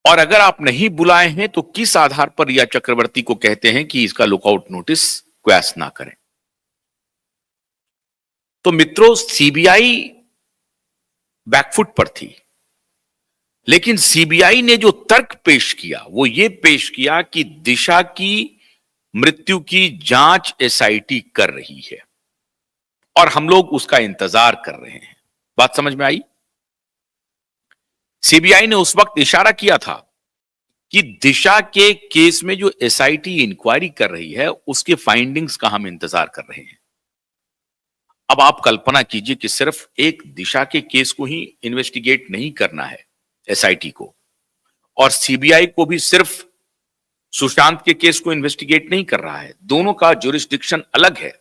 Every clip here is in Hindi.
और अगर आप नहीं बुलाए हैं तो किस आधार पर रिया चक्रवर्ती को कहते हैं कि इसका लुकआउट नोटिस क्वैश ना करें? तो मित्रों, सीबीआई बैकफुट पर थी, लेकिन सीबीआई ने जो तर्क पेश किया वो ये पेश किया कि दिशा की मृत्यु की जांच एसआईटी कर रही है और हम लोग उसका इंतजार कर रहे हैं। बात समझ में आई? सीबीआई ने उस वक्त इशारा किया था कि दिशा के केस में जो एसआईटी इंक्वायरी कर रही है उसके फाइंडिंग्स का हम इंतजार कर रहे हैं। अब आप कल्पना कीजिए कि सिर्फ एक दिशा के केस को ही इन्वेस्टिगेट नहीं करना है एसआईटी को, और सीबीआई को भी सिर्फ सुशांत के केस को इन्वेस्टिगेट नहीं कर रहा है। दोनों का ज्यूरिसडिक्शन अलग है,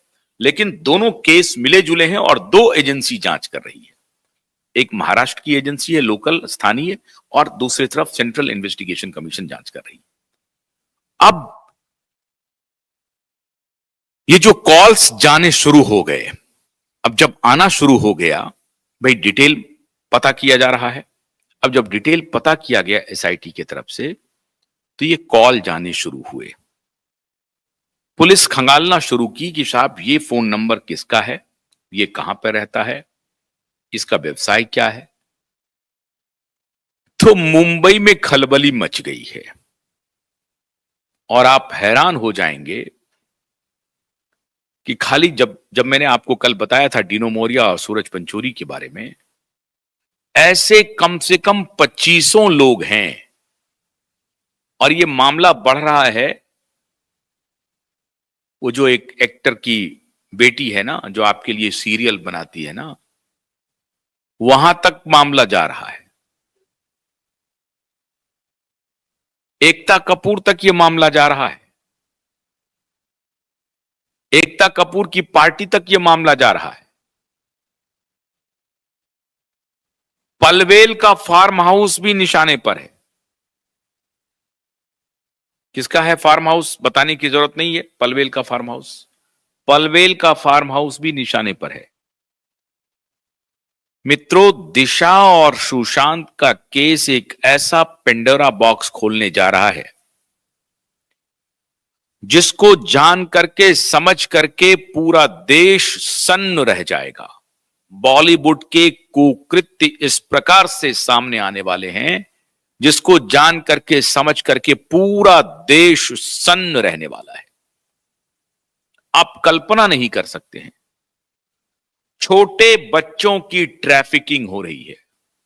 लेकिन दोनों केस मिले जुले हैं और दो एजेंसी जांच कर रही है। एक महाराष्ट्र की एजेंसी है, लोकल स्थानीय, और दूसरी तरफ सेंट्रल इन्वेस्टिगेशन कमीशन जांच कर रही है। अब ये जो कॉल्स जाने शुरू हो गए, अब जब आना शुरू हो गया, भाई डिटेल पता किया जा रहा है। अब जब डिटेल पता किया गया एसआईटी की तरफ से, तो ये कॉल जाने शुरू हुए। पुलिस खंगालना शुरू की कि साहब ये फोन नंबर किसका है, ये कहां पर रहता है, इसका व्यवसाय क्या है। तो मुंबई में खलबली मच गई है और आप हैरान हो जाएंगे कि खाली जब जब मैंने आपको कल बताया था डिनो मोरिया और सूरज पंचोरी के बारे में, ऐसे कम से कम 25 लोग हैं और ये मामला बढ़ रहा है। वो जो एक एक्टर की बेटी है ना, जो आपके लिए सीरियल बनाती है ना, वहां तक मामला जा रहा है। एकता कपूर तक ये मामला जा रहा है। एकता कपूर की पार्टी तक ये मामला जा रहा है। पलवेल का फार्म हाउस भी निशाने पर है। किसका है फार्म हाउस, बताने की जरूरत नहीं है। पलवेल का फार्म हाउस, पलवेल का फार्म हाउस भी निशाने पर है। मित्रों, दिशा और सुशांत का केस एक ऐसा पेंडोरा बॉक्स खोलने जा रहा है जिसको जान करके समझ करके पूरा देश सन्न रह जाएगा। बॉलीवुड के कुकृत्य इस प्रकार से सामने आने वाले हैं जिसको जान करके समझ करके पूरा देश सन्न रहने वाला है। आप कल्पना नहीं कर सकते हैं। छोटे बच्चों की ट्रैफिकिंग हो रही है।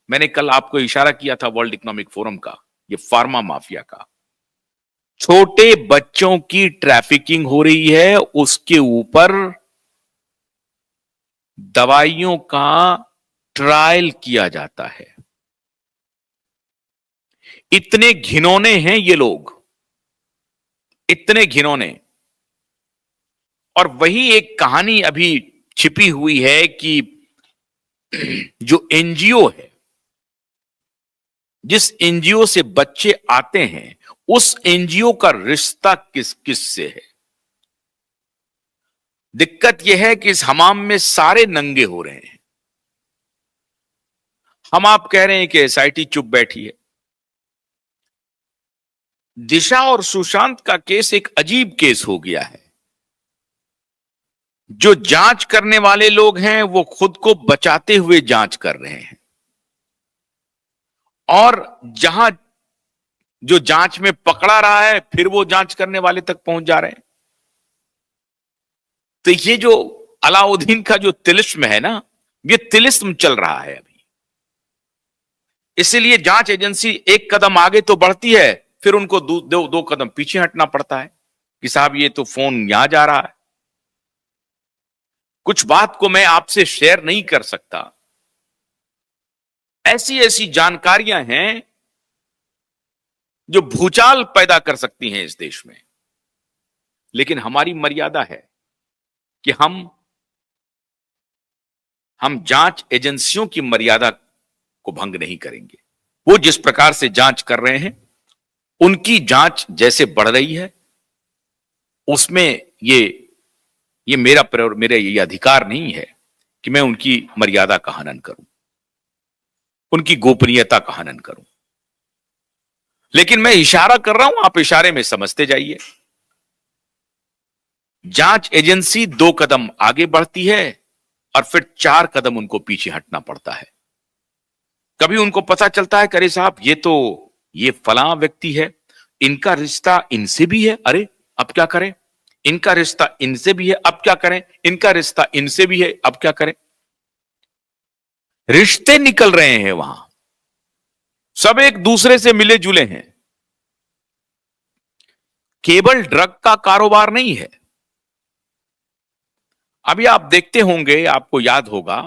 मैंने कल आपको इशारा किया था वर्ल्ड इकोनॉमिक फोरम का, ये फार्मा माफिया का। छोटे बच्चों की ट्रैफिकिंग हो रही है, उसके ऊपर दवाइयों का ट्रायल किया जाता है। इतने घिनौने हैं ये लोग, इतने घिनौने। और वही एक कहानी अभी छिपी हुई है कि जो एनजीओ है, जिस एनजीओ से बच्चे आते हैं, उस एनजीओ का रिश्ता किस किस से है। दिक्कत यह है कि इस हमाम में सारे नंगे हो रहे हैं। हम आप कह रहे हैं कि एसआईटी चुप बैठी है। दिशा और सुशांत का केस एक अजीब केस हो गया है। जो जांच करने वाले लोग हैं वो खुद को बचाते हुए जांच कर रहे हैं, और जहां जो जांच में पकड़ा रहा है फिर वो जांच करने वाले तक पहुंच जा रहे हैं। तो ये जो अलाउद्दीन का जो तिलिस्म है ना, ये तिलिस्म चल रहा है अभी। इसीलिए जांच एजेंसी एक कदम आगे तो बढ़ती है, फिर उनको दो कदम पीछे हटना पड़ता है कि साहब ये तो फोन यहां जा रहा है। कुछ बात को मैं आपसे शेयर नहीं कर सकता। ऐसी ऐसी जानकारियां हैं जो भूचाल पैदा कर सकती हैं इस देश में। लेकिन हमारी मर्यादा है कि हम जांच एजेंसियों की मर्यादा को भंग नहीं करेंगे। वो जिस प्रकार से जांच कर रहे हैं, उनकी जांच जैसे बढ़ रही है, उसमें ये मेरा ये अधिकार नहीं है कि मैं उनकी मर्यादा का हनन करूं, उनकी गोपनीयता का हनन करूं। लेकिन मैं इशारा कर रहा हूं, आप इशारे में समझते जाइए। जांच एजेंसी 2 कदम आगे बढ़ती है और फिर 4 कदम उनको पीछे हटना पड़ता है। कभी उनको पता चलता है कि अरे साहब ये फलां व्यक्ति है, इनका रिश्ता इनसे भी है, अरे अब क्या करें, इनका रिश्ता इनसे भी है, अब क्या करें, इनका रिश्ता इनसे भी है, अब क्या करें। रिश्ते निकल रहे हैं वहां, सब एक दूसरे से मिले जुले हैं। केवल ड्रग का कारोबार नहीं है। अभी आप देखते होंगे, आपको याद होगा,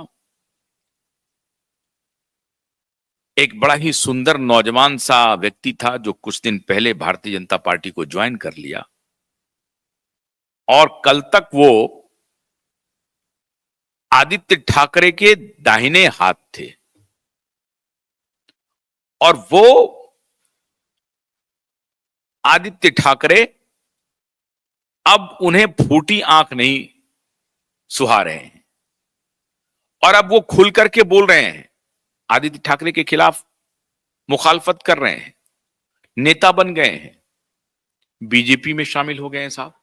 एक बड़ा ही सुंदर नौजवान सा व्यक्ति था जो कुछ दिन पहले भारतीय जनता पार्टी को ज्वाइन कर लिया और कल तक वो आदित्य ठाकरे के दाहिने हाथ थे। और वो आदित्य ठाकरे अब उन्हें फूटी आंख नहीं सुहा रहे हैं और अब वो खुल करके बोल रहे हैं, आदित्य ठाकरे के खिलाफ मुखालफत कर रहे हैं, नेता बन गए हैं, बीजेपी में शामिल हो गए हैं साहब।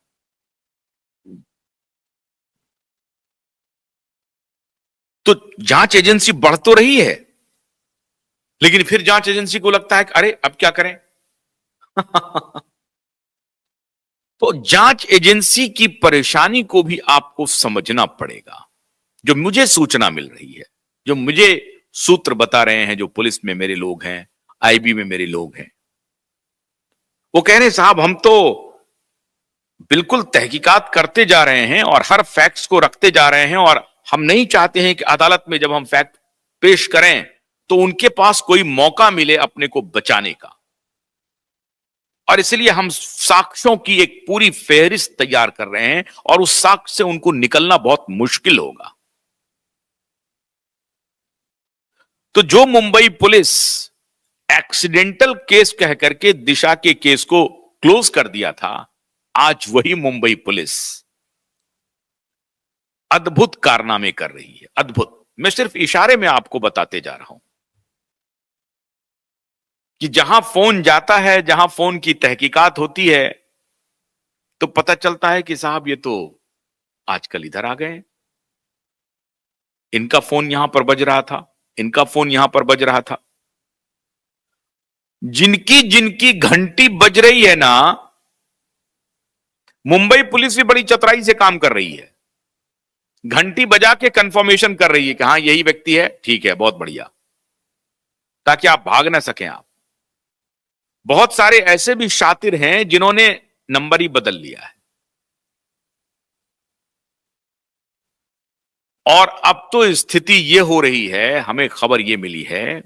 तो जांच एजेंसी बढ़ तो रही है, लेकिन फिर जांच एजेंसी को लगता है कि अरे अब क्या करें। तो जांच एजेंसी की परेशानी को भी आपको समझना पड़ेगा। जो मुझे सूचना मिल रही है, जो मुझे सूत्र बता रहे हैं, जो पुलिस में मेरे लोग हैं, आईबी में मेरे लोग हैं, वो कह रहे हैं साहब हम तो बिल्कुल तहकीकात करते जा रहे हैं और हर फैक्ट्स को रखते जा रहे हैं और हम नहीं चाहते हैं कि अदालत में जब हम फैक्ट पेश करें तो उनके पास कोई मौका मिले अपने को बचाने का, और इसलिए हम साक्ष्यों की एक पूरी फेहरिस्त तैयार कर रहे हैं और उस साक्ष्य से उनको निकलना बहुत मुश्किल होगा। तो जो मुंबई पुलिस एक्सीडेंटल केस कह करके दिशा के केस को क्लोज कर दिया था, आज वही मुंबई पुलिस अद्भुत कारनामे कर रही है, अद्भुत। मैं सिर्फ इशारे में आपको बताते जा रहा हूं कि जहां फोन जाता है, जहां फोन की तहकीकात होती है, तो पता चलता है कि साहब ये तो आजकल इधर आ गए, इनका फोन यहां पर बज रहा था, इनका फोन यहां पर बज रहा था। जिनकी जिनकी घंटी बज रही है ना, मुंबई पुलिस भी बड़ी चतुराई से काम कर रही है। घंटी बजा के कंफर्मेशन कर रही है कि हाँ यही व्यक्ति है, ठीक है, बहुत बढ़िया, ताकि आप भाग ना सकें। आप बहुत सारे ऐसे भी शातिर हैं जिन्होंने नंबर ही बदल लिया है। और अब तो स्थिति यह हो रही है, हमें खबर यह मिली है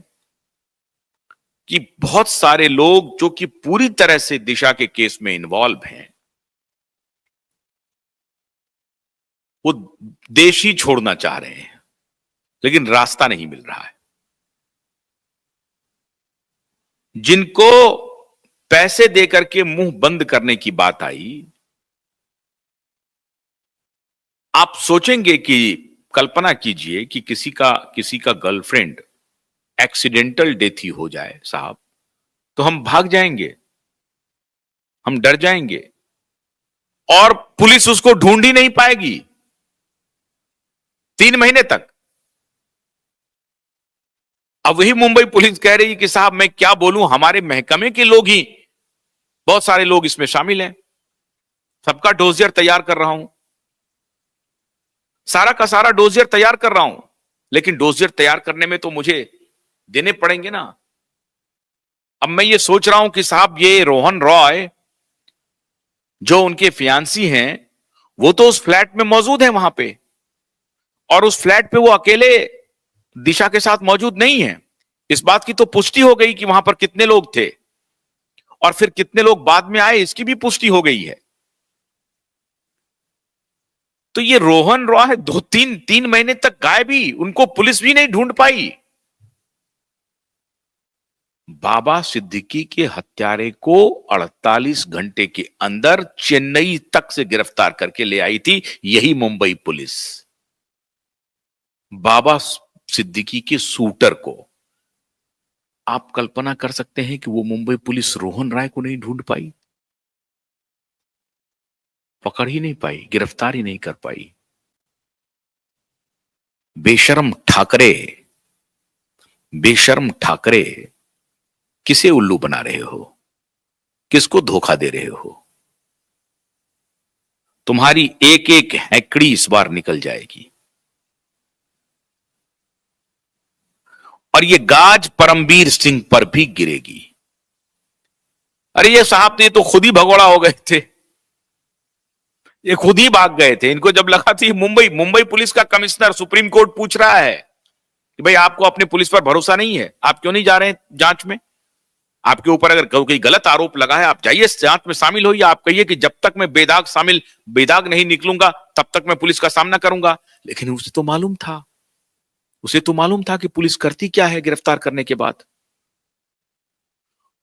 कि बहुत सारे लोग जो कि पूरी तरह से दिशा के केस में इन्वॉल्व हैं, वो देश ही छोड़ना चाह रहे हैं, लेकिन रास्ता नहीं मिल रहा है। जिनको पैसे देकर के मुंह बंद करने की बात आई, आप सोचेंगे कि, कल्पना कीजिए कि किसी का गर्लफ्रेंड एक्सीडेंटल डेथ ही हो जाए साहब, तो हम भाग जाएंगे, हम डर जाएंगे और पुलिस उसको ढूंढ ही नहीं पाएगी 3 महीने तक। अब वही मुंबई पुलिस कह रही है कि साहब मैं क्या बोलूं, हमारे महकमे के लोग ही, बहुत सारे लोग इसमें शामिल हैं, सबका डोजियर तैयार कर रहा हूं, सारा का सारा डोजियर तैयार कर रहा हूं, लेकिन डोजियर तैयार करने में तो मुझे देने पड़ेंगे ना। अब मैं ये सोच रहा हूं कि साहब ये रोहन रॉय जो उनके फियांसी हैं, वो तो उस फ्लैट में मौजूद है वहां पे, और उस फ्लैट पे वो अकेले दिशा के साथ मौजूद नहीं है। इस बात की तो पुष्टि हो गई कि वहां पर कितने लोग थे और फिर कितने लोग बाद में आए, इसकी भी पुष्टि हो गई है। तो ये रोहन रॉय 2-3 महीने तक गायब ही, उनको पुलिस भी नहीं ढूंढ पाई। बाबा सिद्दीकी के हत्यारे को 48 घंटे के अंदर चेन्नई तक से गिरफ्तार करके ले आई थी यही मुंबई पुलिस, बाबा सिद्दीकी के शूटर को। आप कल्पना कर सकते हैं कि वो मुंबई पुलिस रोहन राय को नहीं ढूंढ पाई, पकड़ ही नहीं पाई, गिरफ्तार ही नहीं कर पाई। बेशर्म ठाकरे, बेशर्म ठाकरे, किसे उल्लू बना रहे हो, किसको धोखा दे रहे हो? तुम्हारी एक एक हैकड़ी इस बार निकल जाएगी। और ये गाज परमवीर सिंह पर भी गिरेगी। अरे ये साहब तो ये तो खुद ही भगोड़ा हो गए थे, ये खुद ही भाग गए थे। इनको जब लगा थी मुंबई मुंबई पुलिस का कमिश्नर सुप्रीम कोर्ट पूछ रहा है कि भाई आपको अपनी पुलिस पर भरोसा नहीं है, आप क्यों नहीं जा रहे हैं जांच में? आपके ऊपर अगर कोई गलत आरोप लगा है, आप जाइए जांच में शामिल होइए। आप कहिए कि जब तक मैं बेदाग नहीं निकलूंगा तब तक मैं पुलिस का सामना करूंगा। लेकिन उसे तो मालूम था कि पुलिस करती क्या है गिरफ्तार करने के बाद।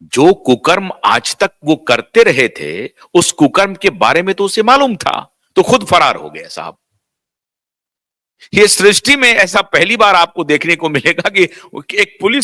जो कुकर्म आज तक वो करते रहे थे, उस कुकर्म के बारे में तो उसे मालूम था, तो खुद फरार हो गया साहब। ये सृष्टि में ऐसा पहली बार आपको देखने को मिलेगा कि एक पुलिस